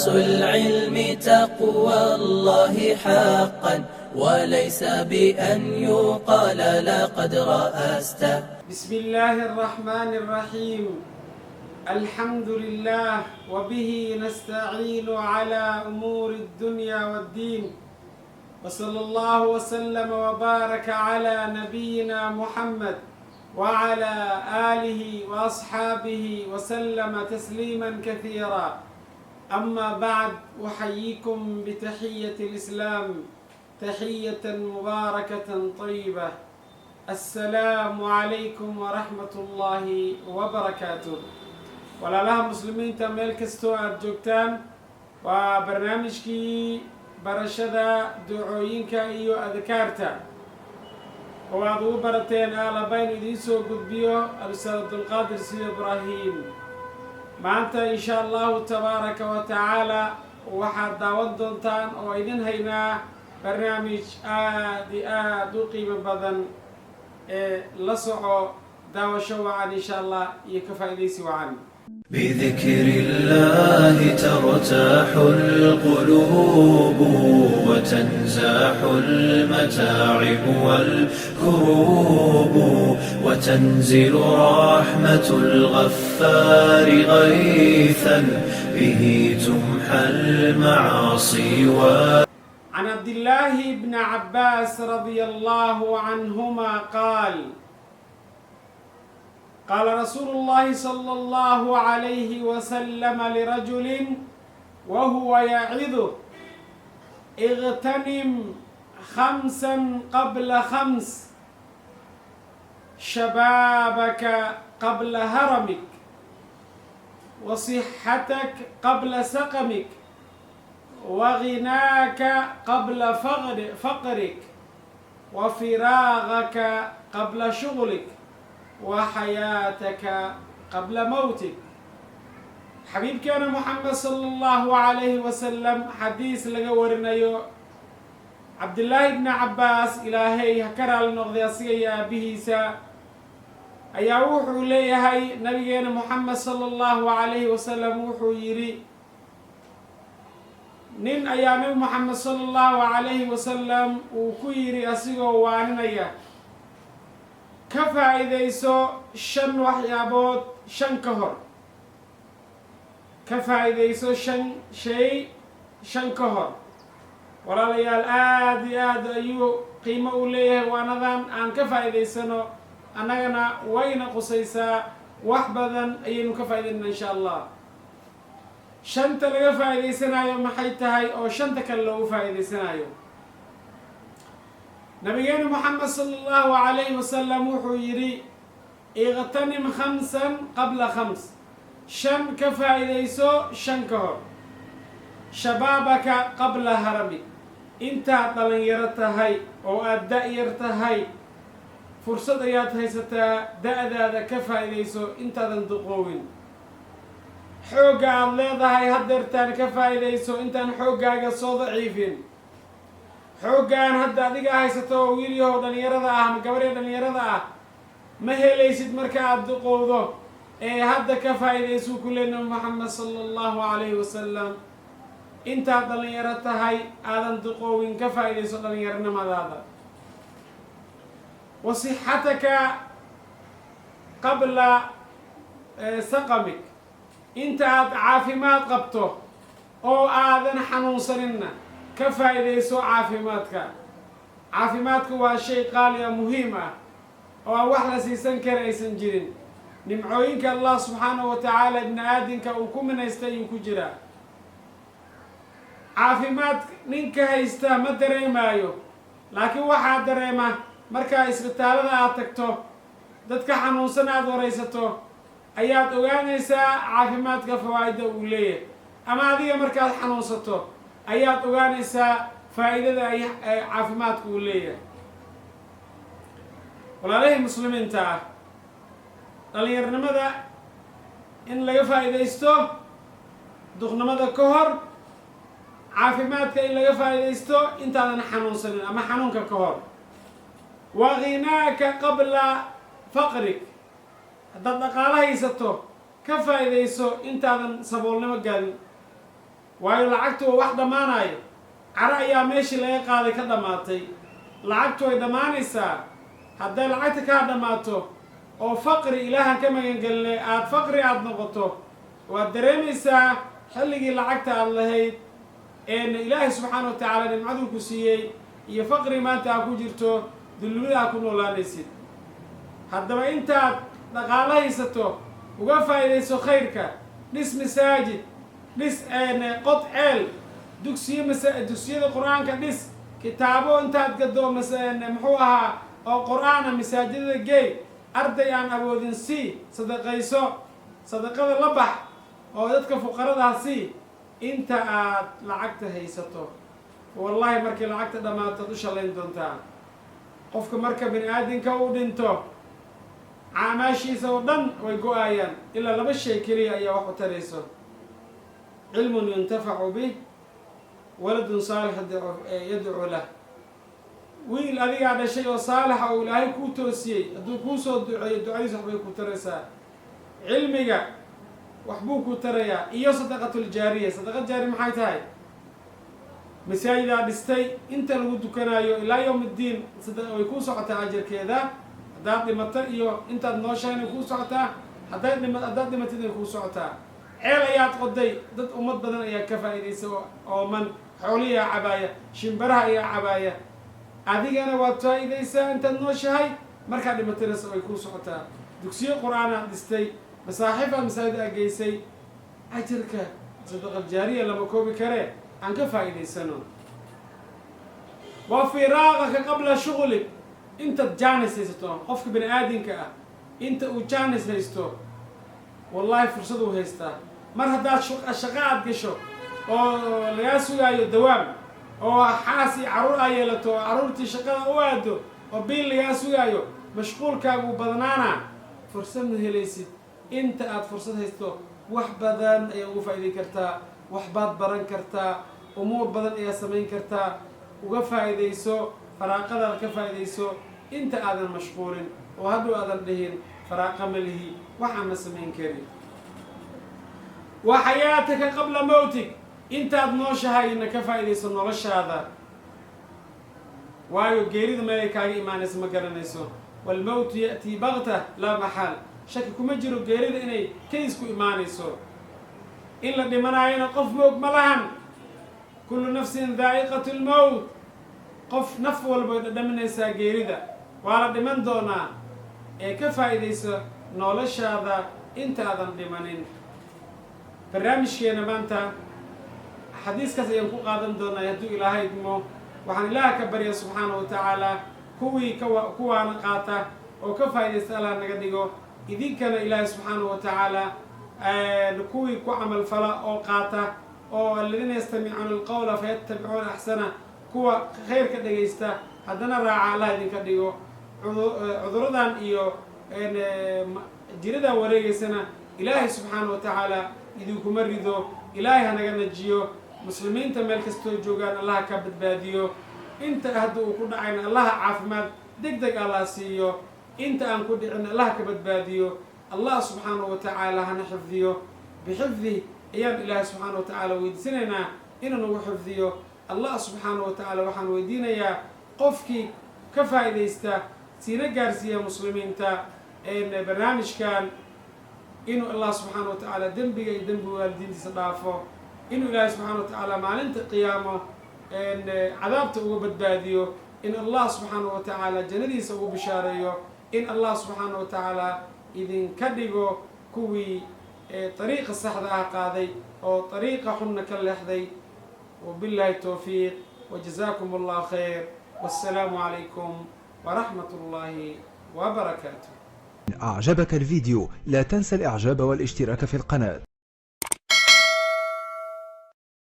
أساس العلم تقوى الله حقا وليس بأن يقال لقد رأست. بسم الله الرحمن الرحيم. الحمد لله وبه نستعين على أمور الدنيا والدين، وصلى الله وسلم وبارك على نبينا محمد وعلى آله وأصحابه وسلم تسليما كثيرا. أما بعد، أحييكم بتحية الإسلام، تحية مباركة طيبة. السلام عليكم ورحمة الله وبركاته. walaalaha muslimiinta meel kastoo aada joogtaan, waa barnaamijkii barashada ducooyinka iyo adkaarta oo aada ugu barateen aalabaynu idiin soo gudbiyo al-ustaad Abdulqaadir Sidi Ibraahim. maanta insha allahu tabaaraka wa tacaala waxaad daawan doontaan oo idin haynaa barnaamij aada iyo aada u qiimo badan ee la soco daawasho wacan insha allah iyo ka faa'iidaysi wacan. بذكر الله ترتاح القلوب وتنزاح المتاعب والكروب وتنزل رحمة الغفار غيثا به تمحى المعاصي عن عبد الله بن عباس رضي الله عنهما قال: قال رسول الله صلى الله عليه وسلم لرجل وهو يعظه: اغتنم خمسا قبل خمس، شبابك قبل هرمك، وصحتك قبل سقمك، وغناك قبل فقرك، وفراغك قبل شغلك، وحياتك قبل موتك. حبيب كان محمد صلى الله عليه وسلم حديث لغورنيو عبد الله بن عباس إلهي هكرا لنغذيسي يا بهيسا أيا وحو ليهي نبينا محمد صلى الله عليه وسلم وحو يري نين أيا نبي محمد صلى الله عليه وسلم وكيري أسيغو وانينيا ka faa'iidayso 5 waxyaabood 5 ka hor. ka faa'iidayso 5 shay 5 ka hor. walaalayaal aad iyo aad ayuu qiimo u leeyahay waanadan aan ka faa'iidaysano, annagana wayna qusaysaa wax badan ayaynu ka faa'iidaynaa insha allah. 5ta laga faa'iidaysanayo maxay tahay oo 5ta kale loogu faa'iidaysanayo? نبينا محمد صلى الله عليه وسلم وحو يري: اغتنم خمسا قبل خمس، 5 كفايديسو 5 كهر. شبابك قبل هرمك، انت دلنيرتهاي او ادائيرتهاي فرصة ايات هيستا دادا كفايديسو انت دندقوين. حوقا الليضهاي هدرتان كفايديسو انت حوقاقا سو ضعيفين. xoogaan hadda adiga haysato wiilyahow dhalinyarada ah ama gabarya dhalinyarada ah ma helaysid marka aad duqowdo ee hadda ka faa'iidaysu ku leeyahay Muhammad sallallahu alayhi wasallam. intaad dhalinyaro tahay aadan duqowin ka faa'iidayso dhalinyaronimadaada. wasixataka qabla saqamik, intaad caafimaad qabto oo aadan xanuunsaninna ka faa'iidayso caafimaadka. caafimaadku waa shay qaali ah, muhiim ah, oo aan wax la siisan kara aysan jirin. nimcooyinka allah subxaanahu wa tacaala ibni aadinka uu ku minaystay ayuu ku jiraa. caafimaad ninka haysta ma dareemaayo, laakiin waxaa dareema markaa isbitaalada aad tagto, dadka xanuunsan aad waraysato, ayaad ogaanaysaa caafimaadka fawaa'ida uu leeyahay. ama adiga markaad xanuunsato ayaad ogaanaysaa faa'iidada ay caafimaadku u leeyahay. walaalahii muslimiinta ah, dhalinyaronimada in laga faa'iidaysto duqnimada ka hor, caafimaadka in laga faa'iidaysto intaadan xanuunsanin ama xanuunka ka hor. wa ghinaaka qabla faqrik, haddaad dhaqaalo haysato ka faa'iidayso intaadan saboolnimo gaadin. waayo lacagtu waa wax dhammaanayo. Cara ayaa meeshii laga qaaday ka dhammaatay. Lacagtu way dhammaanaysaa. hadday lacagta kaa dhammaato oo faqri ilaahan ka magangelinay aad faqri aad noqoto waad dareemaysaa xilligii lacagta aad lahayd ilaahay subxaana wa tacaala nimcaduu ku siiyey iyo faqri maanta aad ku jirto dulmida aad ku noolaanaysid. haddaba intaad dhaqaalo haysato uga faa'iidayso khayrka, dhis masaajid, dhis qod ceel, dugsiyada qur-aanka dhis, kitaabo intaad gado muxuu ahaa oo qur-aana masaajidada geey, arday aan awoodin sii, sadaqayso, sadaqada la bax oo dadka fuqaradaa sii inta aad lacagta haysato. wallahi markii lacagta dhammaatood u shalayn doontaa. qofka marka bini aadinka uu dhinto caamaashiisa oo dhan way go-ayaan ilaa laba shay keliya ayaa wax u tarayso: cilmun yuntafacu bih, waladun saalix yadcu lah. wiil adigaa dhashay oo saalixa oo ilaahay kuu toosiyey hadduu kuu soo duceeyo ducadiisa waxbay ku taraysaa. cilmiga waxbuu ku tarayaa, iyo sadaqatuljaariya. sadaqa jaari maxay tahay? masaajidaa dhistay inta lagu dukanaayo ilaa yowm iddiin way kuu socotaa ajarkeeda. haddaad dhimato iyo intaad nooshahayna kuu socotaa, haddaad dhimatid ay kuu socotaa. ceel ayaad qoday, dad ummad badan ayaa ka faa'iidaysa ooman, xooliyaa cabaaya, shimbaraha ayaa cabaaya. adigana waad faa'iidaysaa intaad nooshahay, markaad dhimatayna way kuu socotaa. dugsiyo qur-aanaad dhistay, masaaxifaad masaajid aa geysay. ajarka sadaqal jaariya lama koobi karee, aan ka faa'iidaysano. wa firaaqaka qabla shughlik, intaad jaanis haysato. qofka bini aadinka ah inta uu jaanis haysto wallahi fursad uu haystaa. mar haddaad shaqo aad gasho oo lagaa sugaayo dawaam, oo xaas iyo carruur aa yeelato, oo carruurtii shaqada u aado, oo biil lagaa sugaayo, mashquulkaagu badnaana, fursad ma helaysid. inta aad fursad haysto wax badan ayaa ugu faa'iidayn kartaa, wax baad baran kartaa, umuur badan ayaa samayn kartaa. uga faa'iidayso, faraaqadaad ka faa'iidayso inta aadan mashquulin, oo hadduu aadan dhihin faraaqa ma lihi, waxaan ma samayn karin. wa xayaataka qabla mawtig, intaad nooshahayna ka faa'iidayso noloshaada. waayo geerida meelay kaaga imaanayso ma garanayso. walmowtu ya'tii bagta laa maxaal, shaki kuma jiro geerida inay kaysku imaanayso. in la dhimanaayona qof moog ma lahan. kullu nafsin daa'iqatu lmowt, qof naf walba way dhadhaminaysaa geerida, waa la dhiman doonaa. ee ka faa'iidayso noloshaada inta aadan dhimanin. barnaamijkeena maanta xadiiskaas ayaan ku qaadan doonaa hadduu ilaahay idmo. waxaan ilaaha ka barya subxaana wa tacaala kuwii kuwaana qaata oo ka faa'iidaysta allah naga dhigo. idinkana ilaahay subxaana wa tacaala kuwii ku camal fala oo qaata, oo aladiina yastamicuuna alqawla fayattabicuuna axsana, kuwa khayrka dhegaysta haddana raaca allah idinka dhigo. cuduradan iyo jiradan wareegaysana ilaahay subxaana wa tacaala idinkuma rido. ilaahay hanaga najiyo. muslimiinta meel kastoo joogaan allaha ka badbaadiyo. inta hadda uu ku dhacayna allaha caafimaad deg deg allah siiyo. inta aan ku dhicin allaha ka badbaadiyo. allah subxaana wa tacaala hana xifdiyo. bixifdih ayaan ilaahay subxaana wa tacaala weydiisanaynaa inuu nagu xifdiyo. allah subxaana wa tacaala waxaan weydiinayaa qofkii ka faa'iidaysta siina gaarsiiya muslimiinta barnaamijkan, inuu allah subxaana wa tacaala dembiga iyo dembi waalidiintiisa dhaafo, inuu ilaahay subxaana wa tacaala maalinta qiyaamo cadaabta uga badbaadiyo, in allah subxaana wa tacaala jannadiisa ugu bishaareeyo, in allah subxaana wa tacaala idinka dhigo kuwii طريقة صحراء قاضي أو طريقة حنة كاللحظي. وبالله التوفيق، وجزاكم الله خير، والسلام عليكم ورحمة الله وبركاته. أعجبك الفيديو لا تنسى الإعجاب والاشتراك في القناة.